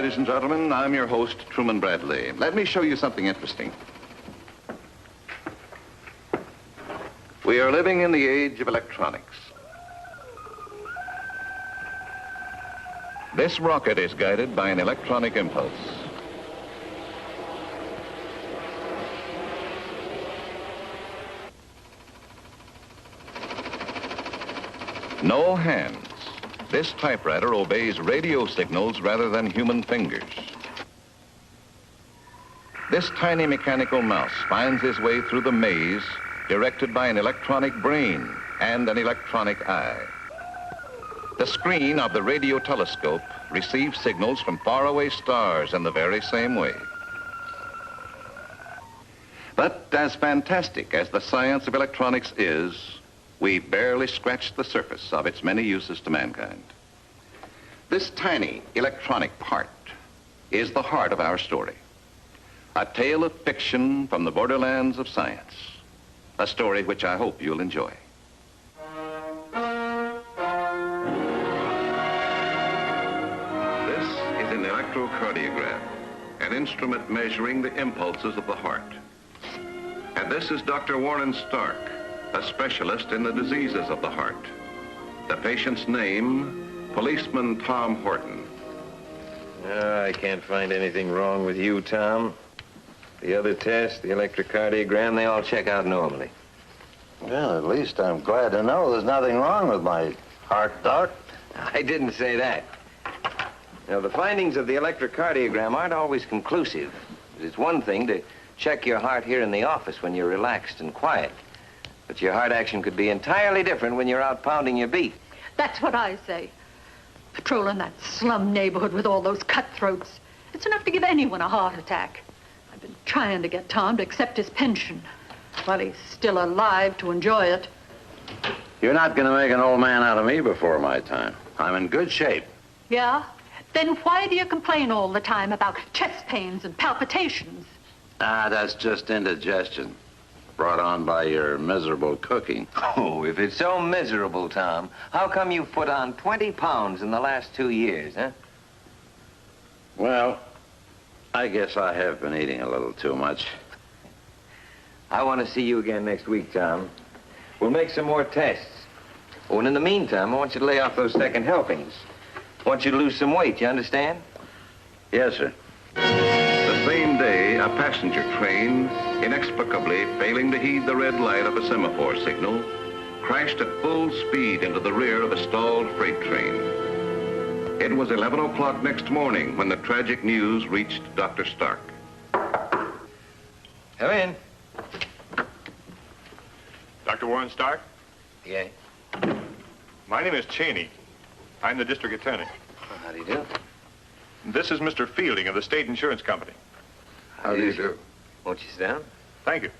ladies and gentlemen. I'm your host, Truman Bradley. Let me show you something interesting. We are living in the age of electronics. This rocket is guided by an electronic impulse. No hands. This typewriter obeys radio signals rather than human fingers. This tiny mechanical mouse finds his way through the maze directed by an electronic brain and an electronic eye. The screen of the radio telescope receives signals from faraway stars in the very same way. But as fantastic as the science of electronics is, we barely scratched the surface of its many uses to mankind. This tiny electronic part is the heart of our story. A tale of fiction from the borderlands of science. A story which I hope you'll enjoy. This is an electrocardiogram, an instrument measuring the impulses of the heart. And this is Dr. Warren Stark, a specialist in the diseases of the heart. The patient's name, Policeman Tom Horton. I can't find anything wrong with you, Tom. The other tests, the electrocardiogram, they all check out normally. Well, at least I'm glad to know there's nothing wrong with my heart, Doc. I didn't say that. Now, the findings of the electrocardiogram aren't always conclusive. It's one thing to check your heart here in the office when you're relaxed and quiet. But your heart action could be entirely different when you're out pounding your beat. That's what I say. Patrolling that slum neighborhood with all those cutthroats. It's enough to give anyone a heart attack. I've been trying to get Tom to accept his pension while he's still alive to enjoy it. You're not going to make an old man out of me before my time. I'm in good shape. Yeah? Then why do you complain all the time about chest pains and palpitations? Ah, that's just indigestion. Brought on by your miserable cooking. Oh, if it's so miserable, Tom, how come you've put on 20 pounds in the last 2 years, huh? Well, I guess I have been eating a little too much. I want to see you again next week, Tom. We'll make some more tests. Oh, and in the meantime, I want you to lay off those second helpings. I want you to lose some weight, you understand? Yes, sir. The same day, a passenger train, inexplicably failing to heed the red light of a semaphore signal, crashed at full speed into the rear of a stalled freight train. It was 11 o'clock next morning when the tragic news reached Dr. Stark. Come in. Dr. Warren Stark? Yeah. My name is Cheney. I'm the district attorney. Well, how do you do? This is Mr. Fielding of the State Insurance Company. How do you do? Won't you sit down? Thank you.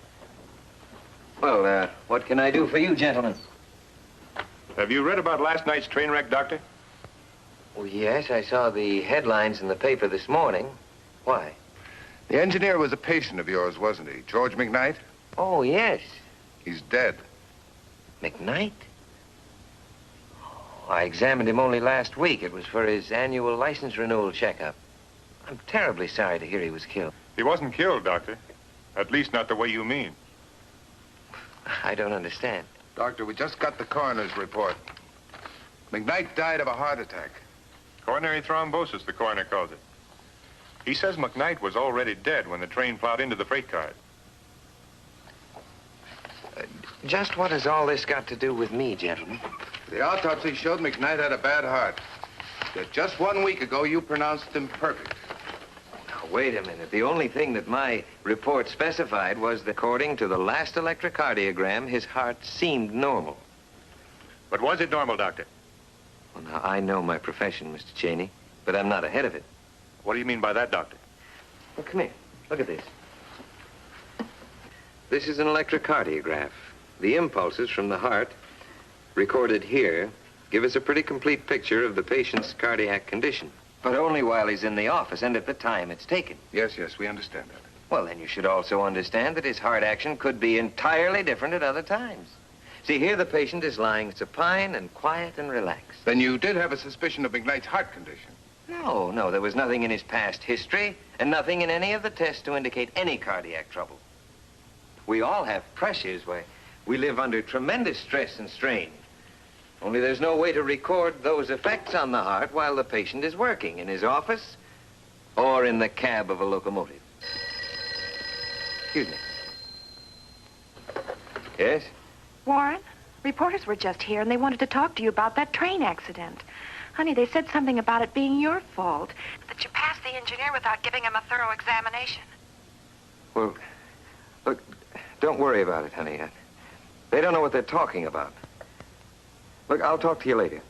Well, what can I do for you, gentlemen? Have you read about last night's train wreck, Doctor? Oh, yes, I saw the headlines in the paper this morning. Why? The engineer was a patient of yours, wasn't he? George McKnight? Oh, yes. He's dead. McKnight? Oh, I examined him only last week. It was for his annual license renewal checkup. I'm terribly sorry to hear he was killed. He wasn't killed, Doctor. At least not the way you mean. I don't understand. Doctor, we just got the coroner's report. McKnight died of a heart attack. Coronary thrombosis, the coroner calls it. He says McKnight was already dead when the train plowed into the freight cars. Just what has all this got to do with me, gentlemen? The autopsy showed McKnight had a bad heart. Yet just 1 week ago, you pronounced him perfect. Now, wait a minute. The only thing that my report specified was that according to the last electrocardiogram, his heart seemed normal. But was it normal, Doctor? Well, now, I know my profession, Mr. Cheney, but I'm not ahead of it. What do you mean by that, Doctor? Well, come here. Look at this. This is an electrocardiograph. The impulses from the heart, recorded here, give us a pretty complete picture of the patient's cardiac condition. But only while he's in the office and at the time it's taken. Yes, we understand that. Well, then you should also understand that his heart action could be entirely different at other times. See, here the patient is lying supine and quiet and relaxed. Then you did have a suspicion of McKnight's heart condition. No, there was nothing in his past history and nothing in any of the tests to indicate any cardiac trouble. We all have pressures. We live under tremendous stress and strain. Only there's no way to record those effects on the heart while the patient is working in his office or in the cab of a locomotive. Excuse me. Yes? Warren, reporters were just here, and they wanted to talk to you about that train accident. Honey, they said something about it being your fault. That you passed the engineer without giving him a thorough examination. Well, look, don't worry about it, honey. They don't know what they're talking about. Look, I'll talk to you later.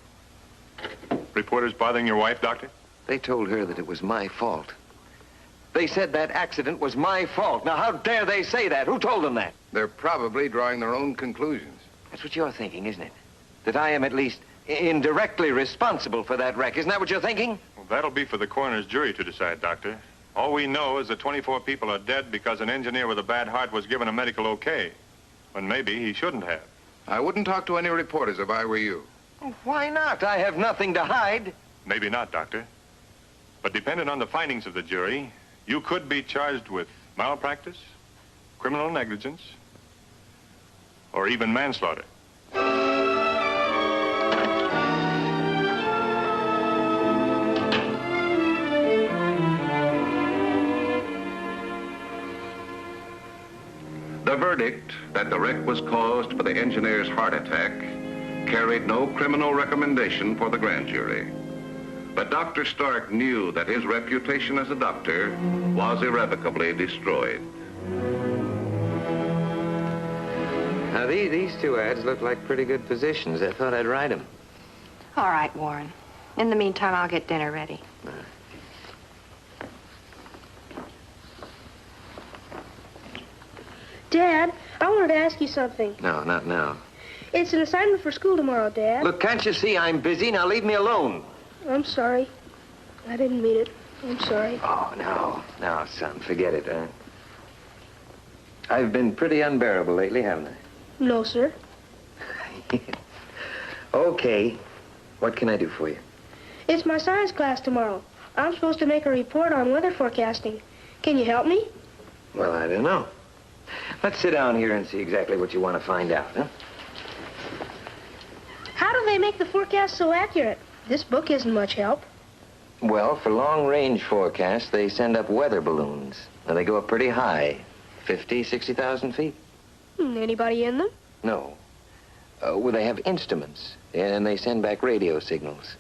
Reporters bothering your wife, Doctor? They told her that it was my fault. They said that accident was my fault. Now, how dare they say that? Who told them that? They're probably drawing their own conclusions. That's what you're thinking, isn't it? That I am at least indirectly responsible for that wreck. Isn't that what you're thinking? Well, that'll be for the coroner's jury to decide, Doctor. All we know is that 24 people are dead because an engineer with a bad heart was given a medical okay, when maybe he shouldn't have. I wouldn't talk to any reporters if I were you. Oh, why not? I have nothing to hide. Maybe not, Doctor. But depending on the findings of the jury, you could be charged with malpractice, criminal negligence, or even manslaughter. The verdict that the wreck was caused by the engineer's heart attack carried no criminal recommendation for the grand jury. But Dr. Stark knew that his reputation as a doctor was irrevocably destroyed. Now, these two ads look like pretty good positions. I thought I'd write them. All right, Warren. In the meantime, I'll get dinner ready. Dad, I wanted to ask you something. No, not now. It's an assignment for school tomorrow, Dad. Look, can't you see I'm busy? Now leave me alone. I'm sorry. I didn't mean it. I'm sorry. Oh, no. No, son, forget it, huh? I've been pretty unbearable lately, haven't I? No, sir. Okay. What can I do for you? It's my science class tomorrow. I'm supposed to make a report on weather forecasting. Can you help me? Well, I don't know. Let's sit down here and see exactly what you want to find out, huh? How do they make the forecast so accurate? This book isn't much help. Well, for long-range forecasts, they send up weather balloons. Now, they go up pretty high, 50, 60,000 feet. Anybody in them? No. Well, they have instruments, and they send back radio signals.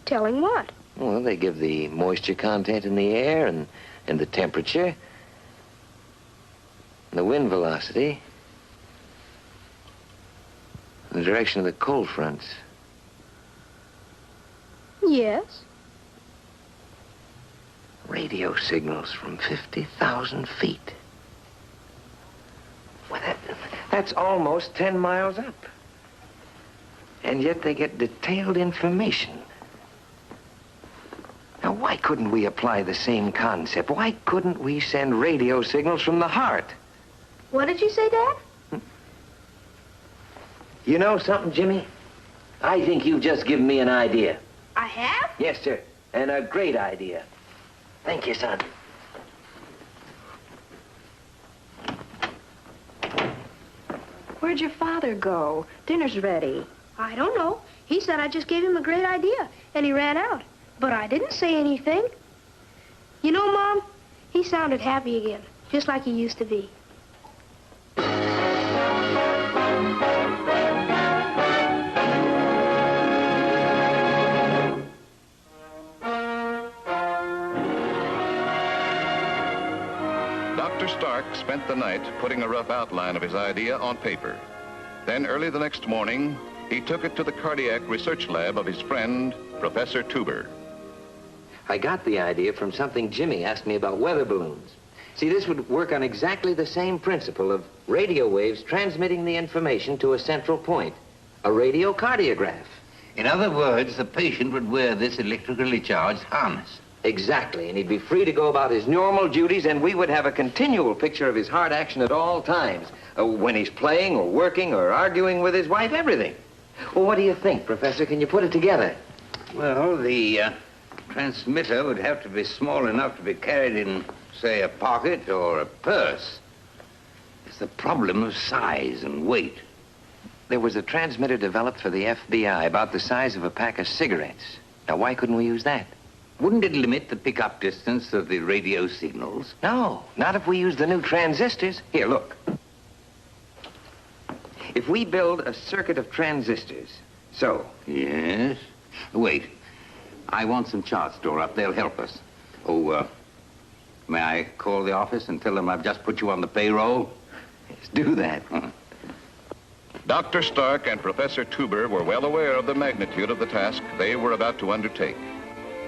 Telling what? Well, they give the moisture content in the air and the temperature, and the wind velocity, and the direction of the cold fronts. Yes. Radio signals from 50,000 feet. Well, that's almost 10 miles up. And yet they get detailed information. Now, why couldn't we apply the same concept? Why couldn't we send radio signals from the heart? What did you say, Dad? You know something, Jimmy? I think you've just given me an idea. I have? Yes, sir. And a great idea. Thank you, son. Where'd your father go? Dinner's ready. I don't know. He said I just gave him a great idea, and he ran out. But I didn't say anything. You know, Mom, he sounded happy again, just like he used to be. Dr. Stark spent the night putting a rough outline of his idea on paper. Then early the next morning, he took it to the cardiac research lab of his friend, Professor Tuber. I got the idea from something Jimmy asked me about weather balloons. See, this would work on exactly the same principle of radio waves transmitting the information to a central point, a radiocardiograph. In other words, the patient would wear this electrically charged harness. Exactly, and he'd be free to go about his normal duties, and we would have a continual picture of his heart action at all times, when he's playing or working or arguing with his wife, everything. Well, what do you think, Professor? Can you put it together? Well, the Transmitter would have to be small enough to be carried in, say, a pocket or a purse. It's the problem of size and weight. There was a transmitter developed for the FBI about the size of a pack of cigarettes. Now, why couldn't we use that? Wouldn't it limit the pickup distance of the radio signals? No, not if we use the new transistors. Here, look. If we build a circuit of transistors, so... Yes. Wait. I want some charts stored up. They'll help us. Oh, may I call the office and tell them I've just put you on the payroll? Yes, do that. Dr. Stark and Professor Tuber were well aware of the magnitude of the task they were about to undertake.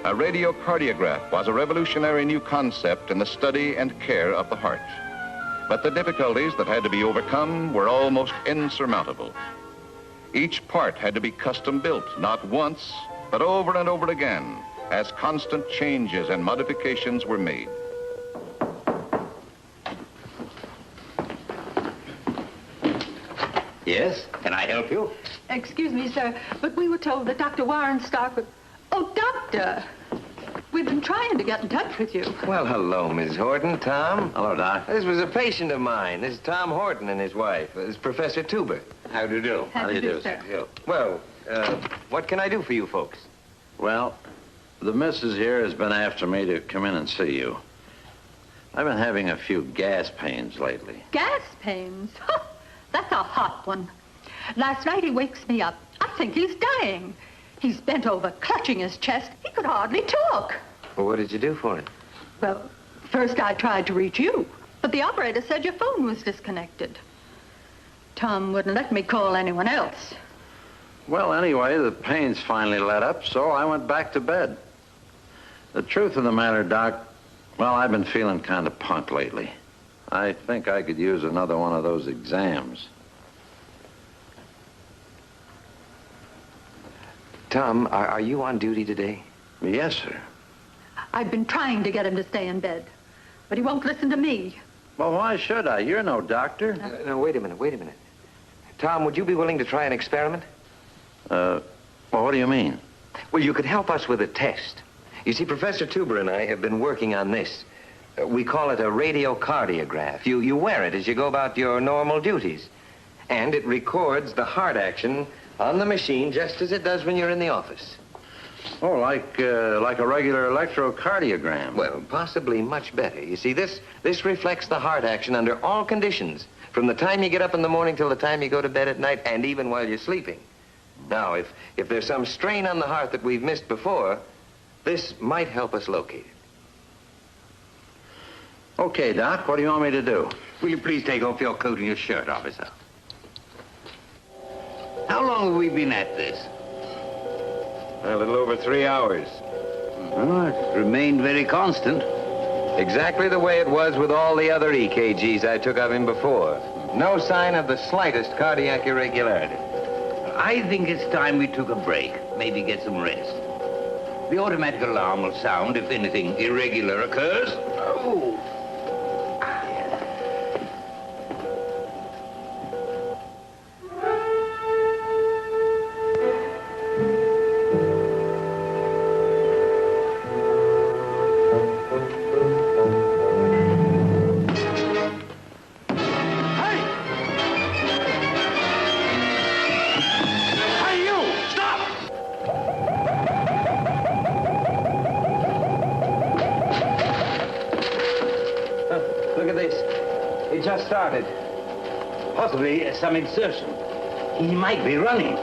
A radiocardiograph was a revolutionary new concept in the study and care of the heart. But the difficulties that had to be overcome were almost insurmountable. Each part had to be custom built, not once, but over and over again, as constant changes and modifications were made. Yes? Can I help you? Excuse me, sir, but we were told that Dr. Warren Stark would... Oh, Doctor! We've been trying to get in touch with you. Well, hello, Miss Horton. Tom. Hello, Doc. This was a patient of mine. This is Tom Horton and his wife. This is Professor Tuber. How do you do? How do you do, sir? Well, what can I do for you folks? Well, the missus here has been after me to come in and see you. I've been having a few gas pains lately. Gas pains? That's a hot one. Last night he wakes me up. I think he's dying. He's bent over, clutching his chest. He could hardly talk. Well, what did you do for him? Well, first I tried to reach you, but the operator said your phone was disconnected. Tom wouldn't let me call anyone else. Well, anyway, the pains finally let up, so I went back to bed. The truth of the matter, Doc, well, I've been feeling kind of punk lately. I think I could use another one of those exams. Tom, are you on duty today? Yes, sir. I've been trying to get him to stay in bed, but he won't listen to me. Well, why should I? You're no doctor. No, wait a minute. Tom, would you be willing to try an experiment? Well, what do you mean? Well, you could help us with a test. You see, Professor Tuber and I have been working on this. We call it a radiocardiograph. You wear it as you go about your normal duties. And it records the heart action on the machine just as it does when you're in the office. Oh, like a regular electrocardiogram. Well, possibly much better. You see, this reflects the heart action under all conditions, from the time you get up in the morning till the time you go to bed at night, and even while you're sleeping. Now, if there's some strain on the heart that we've missed before, this might help us locate it. Okay, Doc, what do you want me to do? Will you please take off your coat and your shirt, officer? How long have we been at this? A little over 3 hours. Oh, it's remained very constant. Exactly the way it was with all the other EKGs I took of him before. No sign of the slightest cardiac irregularity. I think it's time we took a break. Maybe get some rest. The automatic alarm will sound if anything irregular occurs. Oh. Started. Possibly some exertion. He might be running.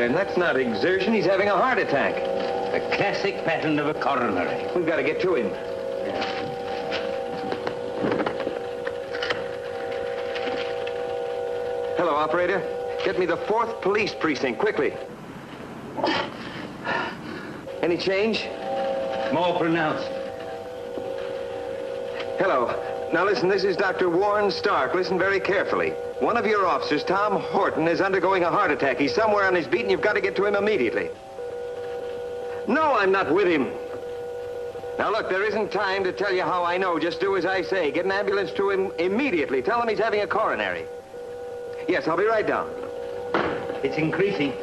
pattern. That's not exertion. He's having a heart attack. A classic pattern of a coronary. We've got to get to him. Hello, operator. Get me the 4th police precinct, quickly. Any change? More pronounced. Hello. Now listen, this is Dr. Warren Stark. Listen very carefully. One of your officers, Tom Horton, is undergoing a heart attack. He's somewhere on his beat, and you've got to get to him immediately. No, I'm not with him. Now look, there isn't time to tell you how I know. Just do as I say. Get an ambulance to him immediately. Tell him he's having a coronary. Yes, I'll be right down. It's increasing.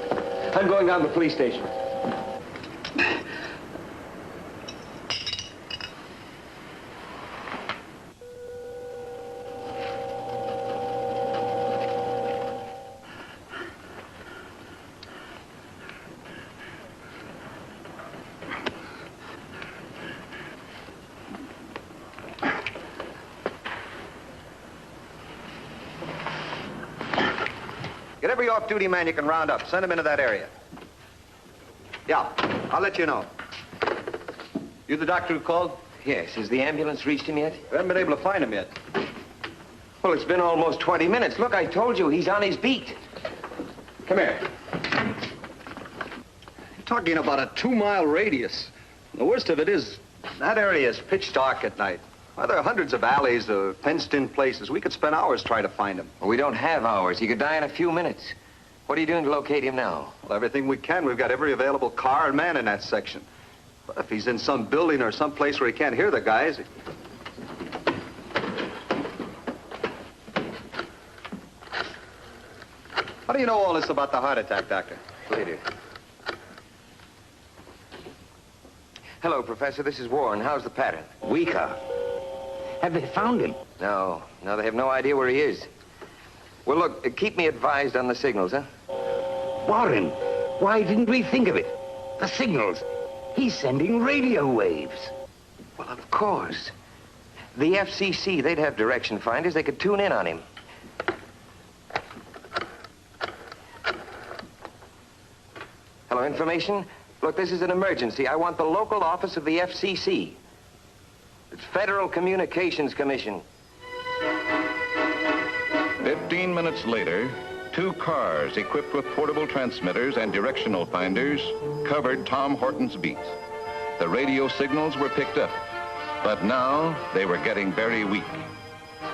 I'm going down to the police station. Get every off-duty man you can round up. Send him into that area. Yeah, I'll let you know. You the doctor who called? Yes. Has the ambulance reached him yet? We haven't been able to find him yet. Well, it's been almost 20 minutes. Look, I told you, he's on his beat. Come here. You're talking about a 2-mile radius. The worst of it is, that area is pitch dark at night. Well, there are hundreds of alleys, fenced-in places. We could spend hours trying to find him. Well, we don't have hours. He could die in a few minutes. What are you doing to locate him now? Well, everything we can. We've got every available car and man in that section. But if he's in some building or some place where he can't hear the guys... How do you know all this about the heart attack, Doctor? Later. Hello, Professor. This is Warren. How's the pattern? Weaker. Have they found him? No, they have no idea where he is. Well, look, keep me advised on the signals, huh? Warren, why didn't we think of it? The signals. He's sending radio waves. Well, of course. The FCC, they'd have direction finders. They could tune in on him. Hello, information? Look, this is an emergency. I want the local office of the FCC. It's Federal Communications Commission. 15 minutes later, 2 cars equipped with portable transmitters and directional finders covered Tom Horton's beat. The radio signals were picked up, but now they were getting very weak.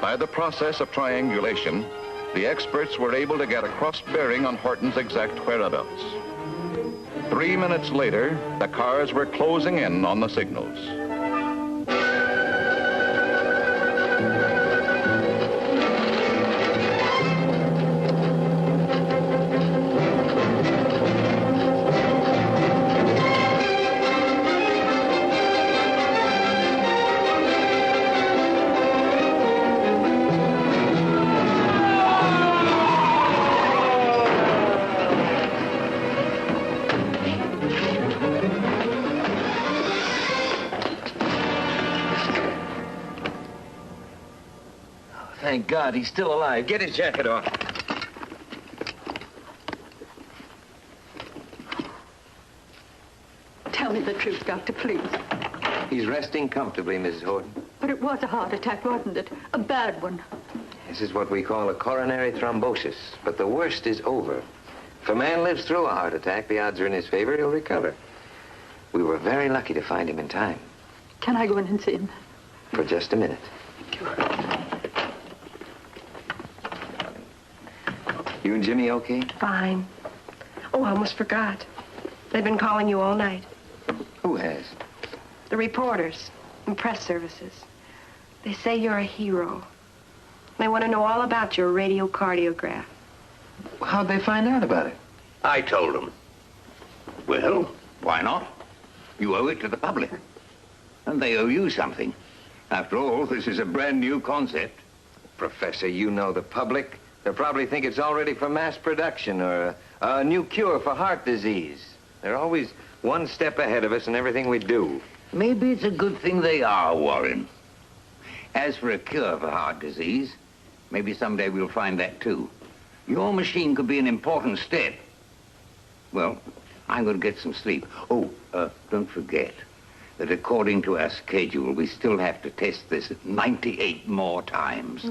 By the process of triangulation, the experts were able to get a cross bearing on Horton's exact whereabouts. 3 minutes later, the cars were closing in on the signals. Thank God, he's still alive. Get his jacket off. Tell me the truth, Doctor, please. He's resting comfortably, Mrs. Horton. But it was a heart attack, wasn't it? A bad one. This is what we call a coronary thrombosis. But the worst is over. If a man lives through a heart attack, the odds are in his favor. He'll recover. We were very lucky to find him in time. Can I go in and see him? For just a minute. Thank you. You and Jimmy okay? Fine. Oh, I almost forgot. They've been calling you all night. Who has? The reporters and press services. They say you're a hero. They want to know all about your radiocardiogram. How'd they find out about it? I told them. Well, why not? You owe it to the public. And they owe you something. After all, this is a brand new concept. Professor, you know the public. They'll probably think it's all ready for mass production or a new cure for heart disease. They're always one step ahead of us in everything we do. Maybe it's a good thing they are, Warren. As for a cure for heart disease, maybe someday we'll find that too. Your machine could be an important step. Well, I'm going to get some sleep. Oh, don't forget that according to our schedule, we still have to test this 98 more times.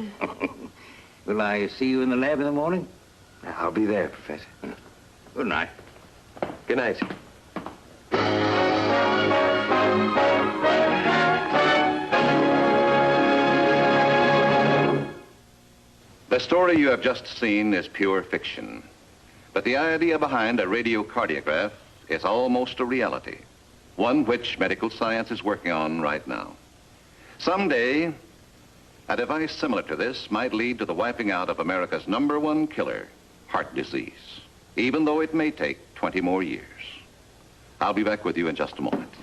Will I see you in the lab in the morning? I'll be there, Professor. Good night. Good night. The story you have just seen is pure fiction. But the idea behind a radiocardiograph is almost a reality, one which medical science is working on right now. Someday, a device similar to this might lead to the wiping out of America's #1 killer, heart disease, even though it may take 20 more years. I'll be back with you in just a moment.